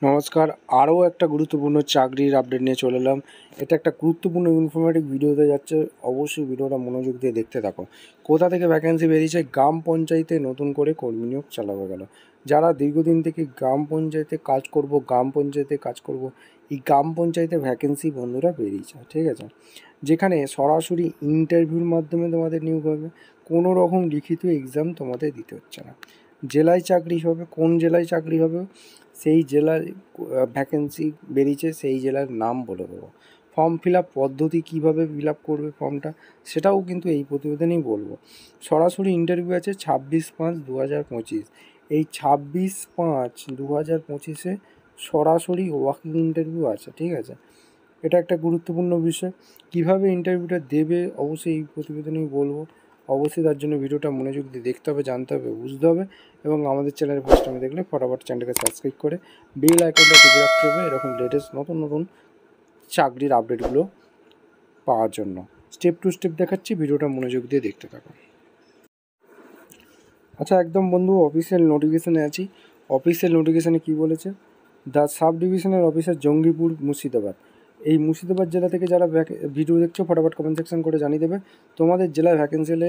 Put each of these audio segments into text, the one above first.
নমস্কার, আরও একটা গুরুত্বপূর্ণ চাকরির আপডেট নিয়ে চলে এলাম। এটা একটা গুরুত্বপূর্ণ ইনফরমেটিভ ভিডিওতে যাচ্ছে, অবশ্যই ভিডিওটা মনোযোগ দিয়ে দেখতে থাকো। কোথা থেকে ভ্যাকেন্সি বেরিয়েছে? গ্রাম পঞ্চায়েতে নতুন করে কর্মী নিয়োগ চালানো গেল। যারা দীর্ঘদিন থেকে গ্রাম পঞ্চায়েতে কাজ করব, এই গ্রাম পঞ্চায়েতে ভ্যাকেন্সি বন্ধুরা বেরিয়েছে, ঠিক আছে? যেখানে সরাসরি ইন্টারভিউর মাধ্যমে তোমাদের নিয়োগ হবে, কোনো রকম লিখিত এক্সাম তোমাদের দিতে হচ্ছে না। জেলায় চাকরি হবে, কোন জেলায় চাকরি হবে সেই জেলার ভ্যাকেন্সি বেরিয়েছে, সেই জেলার নাম বলে দেবো। ফর্ম ফিল আপ পদ্ধতি কীভাবে ফিল আপ করবে ফর্মটা, সেটাও কিন্তু এই প্রতিবেদনেই বলবো। সরাসরি ইন্টারভিউ আছে 26/5/2025। এই 26/5/2025 সরাসরি ওয়াকিং ইন্টারভিউ আছে, ঠিক আছে? এটা একটা গুরুত্বপূর্ণ বিষয়। কীভাবে ইন্টারভিউটা দেবে অবশ্যই এই প্রতিবেদনেই বলবো। অবশ্যই তার জন্য ভিডিওটা মনোযোগ দিয়ে দেখতে হবে, জানতে হবে, বুঝতে হবে। এবং আমাদের চ্যানেলে ফার্স্ট টাইম দেখলে ফটাফট চ্যানেলটাকে সাবস্ক্রাইব করে বেল আইকনটা টিপে রাখতে হবে, এরকম লেটেস্ট নতুন চাকরির আপডেটগুলো পাওয়ার জন্য। স্টেপ টু স্টেপ দেখাচ্ছি, ভিডিওটা মনোযোগ দিয়ে দেখতে থাকো। আচ্ছা, একদম বন্ধু অফিসিয়াল নোটিফিকেশানে আছি। অফিসিয়াল নোটিফিকেশানে কী বলেছে? The sub divisional officer Jangipur Murshidabad. এই মুর্শিদাবাদ জেলা থেকে যারা ভিডিও দেখছো ফটাফট কমেন্ট সেকশন করে জানিয়ে দেবে তোমাদের জেলায় ভ্যাকেন্সি এলে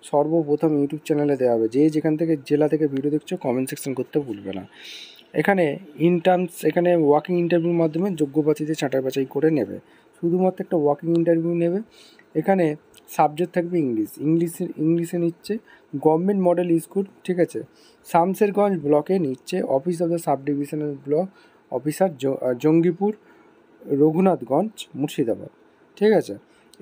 সর্বপ্রথম ইউটিউব চ্যানেলে দেওয়া হবে। যেখান থেকে জেলা থেকে ভিডিও দেখছো কমেন্ট সেকশন করতে ভুলবে না। এখানে এখানে ওয়াকিং ইন্টারভিউর মাধ্যমে যোগ্য প্রার্থীদের ছাঁটাই বাছাই করে নেবে। শুধুমাত্র একটা ওয়াকিং ইন্টারভিউ নেবে। এখানে সাবজেক্ট থাকবে ইংলিশে নিচ্ছে গভর্নমেন্ট মডেল স্কুল, ঠিক আছে? শামসেরগঞ্জ ব্লকে নিচ্ছে office of the sub divisional block officer, Jangipur, Raghunathganj, Murshidabad, ঠিক আছে?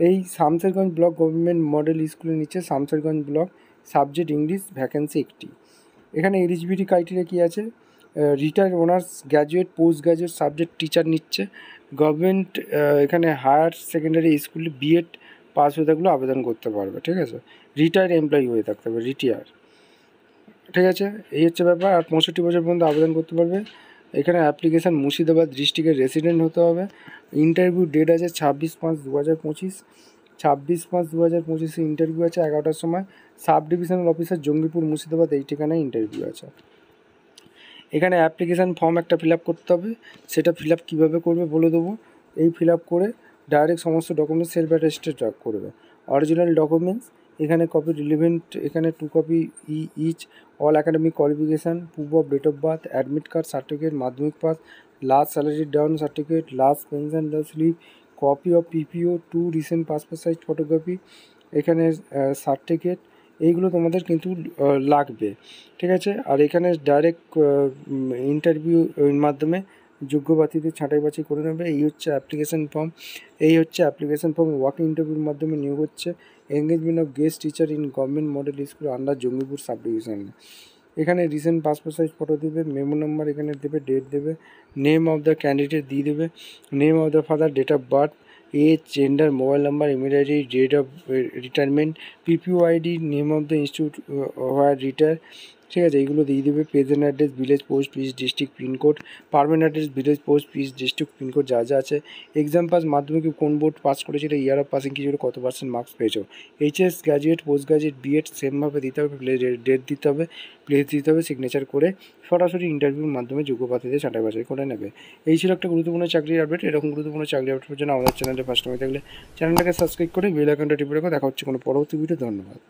এই শামসেরগঞ্জ ব্লক গভর্নমেন্ট মডেল স্কুলে নিচ্ছে Samserganj block, subject English, vacancy একটি। এখানে এলিজিবিলিটি ক্রাইটেরিয়া কী আছে? Retired honours, graduate, post graduate subject teacher নিচ্ছে। গভর্নমেন্ট এখানে হায়ার সেকেন্ডারি স্কুলে বিএড পাস হয়ে থাকলেও আবেদন করতে পারবে, ঠিক আছে? রিটায়ার্ড এমপ্লয়ি হয়ে থাকতে হবে, ঠিক আছে? এই হচ্ছে ব্যাপার। আর 65 বছর পর্যন্ত আবেদন করতে পারবে। এখানে অ্যাপ্লিকেশান মুর্শিদাবাদ ডিস্ট্রিক্টের রেসিডেন্ট হতে হবে। ইন্টারভিউ ডেট আছে 26/5/2025। 26/5/2025 ইন্টারভিউ আছে 11টার সময়। Sub divisional officer Jangipur Murshidabad, এই ঠিকানায় ইন্টারভিউ আছে। এখানে অ্যাপ্লিকেশান ফর্ম একটা ফিল আপ করতে হবে। সেটা ফিল আপ কীভাবে করবে বলে দেবো। এই ফিল আপ করে ডাইরেক্ট সমস্ত ডকুমেন্টস সেলফ অ্যাটেস্টেড করবে। অরিজিনাল ডকুমেন্টস এখানে কপি রিলিভেন্ট, এখানে 2 copy each, all academic qualification, proof of date of birth, admit card, certificate, মাধ্যমিক pass, last salary down certificate, last pension slip, copy of PPO, 2 recent passport size photocopy, এখানে certificate, এইগুলো তোমাদের কিন্তু লাগবে, ঠিক আছে? আর এখানে ডাইরেক্ট ইন্টারভিউর মাধ্যমে যোগ্য প্রার্থীদের ছাঁটাই বাছাই করে নেবে। এই হচ্ছে অ্যাপ্লিকেশান ফর্ম। ওয়াকিং ইন্টারভিউর মাধ্যমে নিয়োগ হচ্ছে। Engagement of guest teacher in government model school under Jangipur sub division. এখানে রিসেন্ট পাসপোর্ট সাইজ ফটো দেবে, মেমো নাম্বার এখানে দেবে, ডেট দেবে, নেম অফ দ্য ক্যান্ডিডেট দিয়ে দেবে, name of the father, date of birth, age, gender, mobile number, email ID, date of retirement, PPO ID, name of the institute where retire, ঠিক আছে? এইগুলো দিয়ে দেবে। Present address, village post, PS district pincode, permanent address, village post, PS district pincode, যা আছে। Exam pass, মাধ্যমিকে কোন board pass করেছিল, ইয়ার অফ পাসিং কী ছিল, কত % মার্কস পেয়েছো। HS, graduate, post graduate, BEd সেমভাবে দিতে হবে। ডেট দিতে হবে, প্লেস দিতে হবে, সিগনেচার করে সরাসরি ইন্টারভিউর মাধ্যমে যোগ্য প্রার্থীদের ছাঁটাই বাছাই করে নেবে। এই ছিল একটা গুরুত্বপূর্ণ চাকরির আপডেট। এরকম গুরুত্বপূর্ণ চাকরি আপডেটের জন্য আমাদের চ্যানেলে ফার্স্ট টাইম থাকলে চ্যানেলটাকে সাবস্ক্রাইব করে বেল আইকনটা টিপে রাখো। দেখা হচ্ছে কোনো পরবর্তী ভিডিও। ধন্যবাদ।